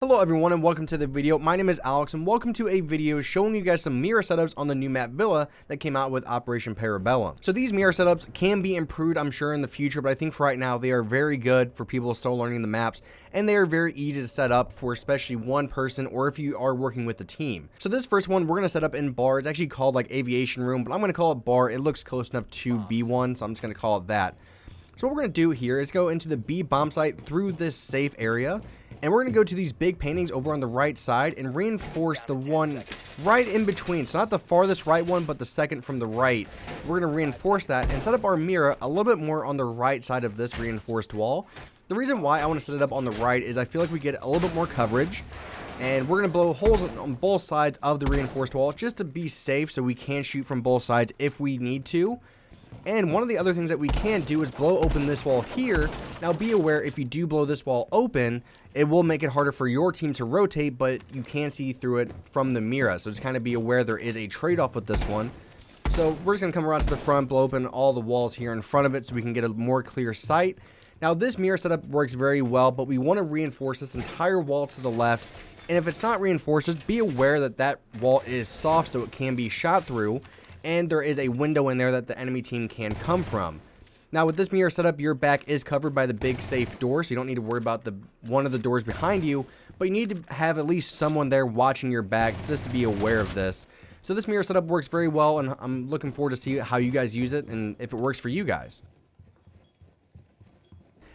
Hello everyone and welcome to the video. My name is Alex and welcome to a video showing you guys some Mira setups on the new map Villa that came out with Operation Parabellum. So these Mira setups can be improved, I'm sure, in the future, but I think for right now they are very good for people still learning the maps, and they are very easy to set up for especially one person or if you are working with a team. So this first one we're going to set up in bar. It's actually called like aviation room, but I'm going to call it bar. It looks close enough to B1, so I'm just going to call it that. So what we're going to do here is go into the B bomb site through this safe area. And we're going to go to these big paintings over on the right side and reinforce the one right in between. So not the farthest right one, but the second from the right. We're going to reinforce that and set up our Mira a little bit more on the right side of this reinforced wall. The reason why I want to set it up on the right is I feel like we get a little bit more coverage. And we're going to blow holes on both sides of the reinforced wall just to be safe so we can shoot from both sides if we need to. And one of the other things that we can do is blow open this wall here. Now be aware, if you do blow this wall open, it will make it harder for your team to rotate, but you can see through it from the Mira. So just kind of be aware there is a trade-off with this one. So we're just going to come around to the front, blow open all the walls here in front of it so we can get a more clear sight. Now this Mira setup works very well, but we want to reinforce this entire wall to the left. And if it's not reinforced, just be aware that that wall is soft so it can be shot through. And there is a window in there that the enemy team can come from. Now with this Mira setup, your back is covered by the big safe door, so you don't need to worry about one of the doors behind you, but you need to have at least someone there watching your back just to be aware of this. So this Mira setup works very well, and I'm looking forward to see how you guys use it and if it works for you guys.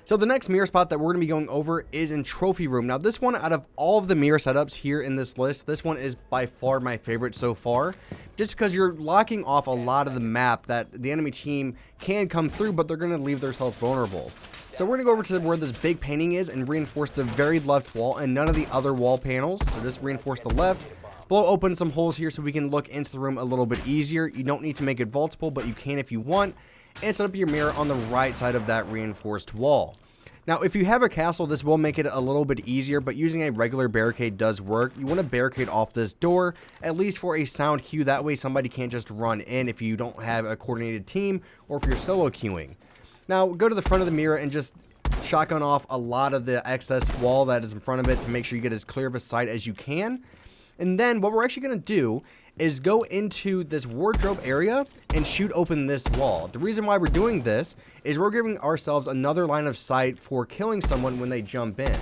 So the next Mira spot that we're going to be going over is in Trophy Room. Now this one, out of all of the Mira setups here in this list, this one is by far my favorite so far. Just because you're locking off a lot of the map that the enemy team can come through, but they're going to leave themselves vulnerable. So we're going to go over to where this big painting is and reinforce the very left wall and none of the other wall panels. So just reinforce the left. Blow open some holes here so we can look into the room a little bit easier. You don't need to make it vaultable, but you can if you want. And set up your Mira on the right side of that reinforced wall. Now, if you have a castle, this will make it a little bit easier, but using a regular barricade does work. You want to barricade off this door, at least for a sound cue. That way somebody can't just run in if you don't have a coordinated team or if you're solo queuing. Now, go to the front of the Mira and just shotgun off a lot of the excess wall that is in front of it to make sure you get as clear of a sight as you can. And then what we're actually going to do is go into this wardrobe area and shoot open this wall. The reason why we're doing this is we're giving ourselves another line of sight for killing someone when they jump in.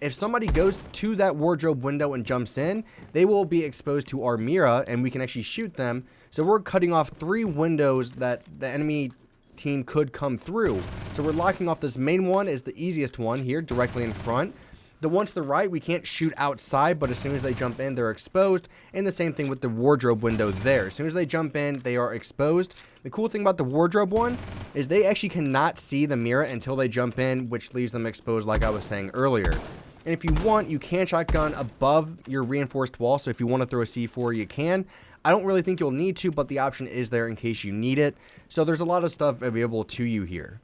If somebody goes to that wardrobe window and jumps in, they will be exposed to our Mira and we can actually shoot them. So we're cutting off 3 windows that the enemy team could come through. So we're locking off this main one, is the easiest one here directly in front. The one to the right, we can't shoot outside, but as soon as they jump in, they're exposed. And the same thing with the wardrobe window there. As soon as they jump in, they are exposed. The cool thing about the wardrobe one is they actually cannot see the Mira until they jump in, which leaves them exposed like I was saying earlier. And if you want, you can shotgun above your reinforced wall. So if you want to throw a C4, you can. I don't really think you'll need to, but the option is there in case you need it. So there's a lot of stuff available to you here.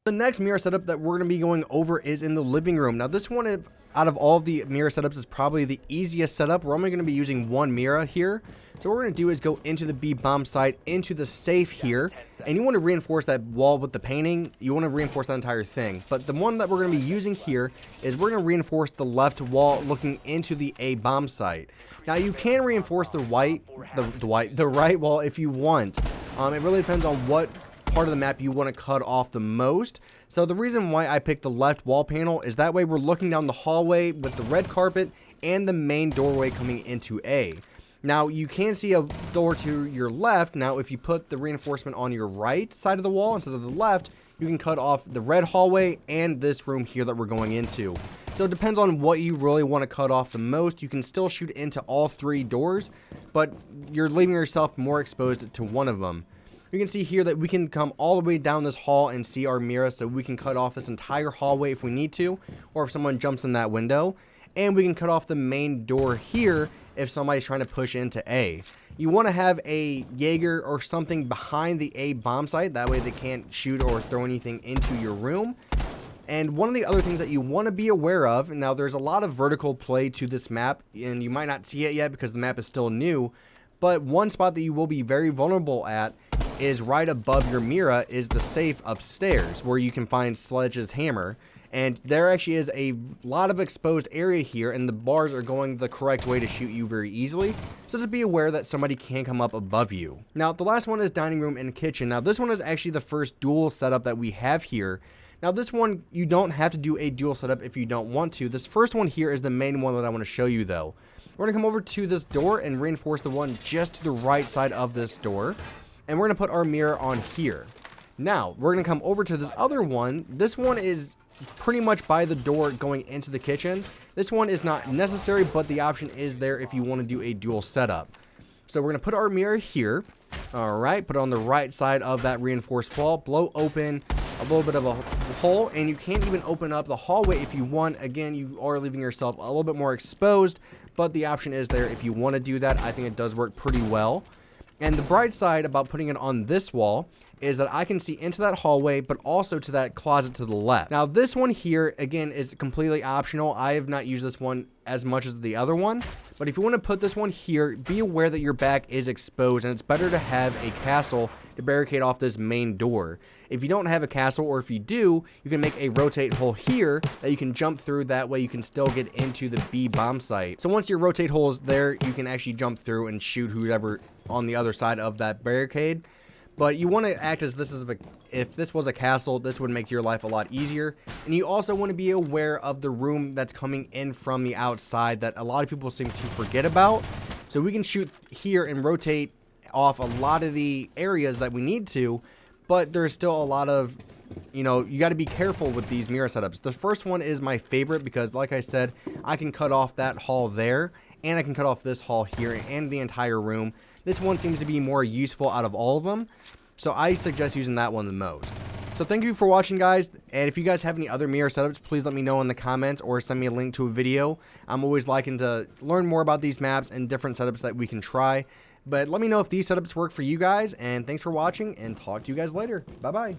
The next Mira setup that we're going to be going over is in the living room. Now this one, out of all of the Mira setups, is probably the easiest setup. We're only going to be using one Mira here. So what we're going to do is go into the B bomb site, into the safe here, and you want to reinforce that wall with the painting. You want to reinforce that entire thing. But the one that we're going to be using here is we're going to reinforce the left wall looking into the A bomb site. Now you can reinforce the right wall if you want. It really depends on what part of the map you want to cut off the most. So the reason why I picked the left wall panel is that way we're looking down the hallway with the red carpet and the main doorway coming into A. Now you can see a door to your left. Now if you put the reinforcement on your right side of the wall instead of the left, you can cut off the red hallway and this room here that we're going into. So it depends on what you really want to cut off the most. You can still shoot into all 3 doors, but you're leaving yourself more exposed to one of them. You can see here that we can come all the way down this hall and see our Mira, so we can cut off this entire hallway if we need to, or if someone jumps in that window. And we can cut off the main door here if somebody's trying to push into A. You want to have a Jaeger or something behind the A bomb site, that way they can't shoot or throw anything into your room. And one of the other things that you want to be aware of, now there's a lot of vertical play to this map, and you might not see it yet because the map is still new, but one spot that you will be very vulnerable at is right above your Mira is the safe upstairs where you can find Sledge's hammer. And there actually is a lot of exposed area here, and the bars are going the correct way to shoot you very easily. So just be aware that somebody can come up above you. Now, the last one is dining room and kitchen. Now, this one is actually the first dual setup that we have here. Now, this one, you don't have to do a dual setup if you don't want to. This first one here is the main one that I want to show you, though. We're going to come over to this door and reinforce the one just to the right side of this door. And we're going to put our mirror on here. Now, we're going to come over to this other one. This one is pretty much by the door going into the kitchen. This one is not necessary, but the option is there if you want to do a dual setup. So we're going to put our mirror here. All right, put it on the right side of that reinforced wall. Blow open a little bit of a hole, and you can't even open up the hallway if you want. Again, you are leaving yourself a little bit more exposed, but the option is there if you want to do that. I think it does work pretty well. And the bright side about putting it on this wall is that I can see into that hallway, but also to that closet to the left. Now, this one here, again, is completely optional. I have not used this one as much as the other one, but if you want to put this one here, be aware that your back is exposed, and it's better to have a castle to barricade off this main door. If you don't have a castle, or if you do, you can make a rotate hole here that you can jump through. That way you can still get into the B bomb site. So once your rotate hole is there, you can actually jump through and shoot whoever on the other side of that barricade. But you want to act as if this was a castle, this would make your life a lot easier. And you also want to be aware of the room that's coming in from the outside that a lot of people seem to forget about. So we can shoot here and rotate off a lot of the areas that we need to, but there's still a lot of, you got to be careful with these mirror setups. The first one is my favorite because, like I said, I can cut off that hall there, and I can cut off this hall here and the entire room. This one seems to be more useful out of all of them, so I suggest using that one the most. So thank you for watching, guys, and if you guys have any other mirror setups, please let me know in the comments or send me a link to a video. I'm always liking to learn more about these maps and different setups that we can try, but let me know if these setups work for you guys, and thanks for watching, and talk to you guys later. Bye-bye.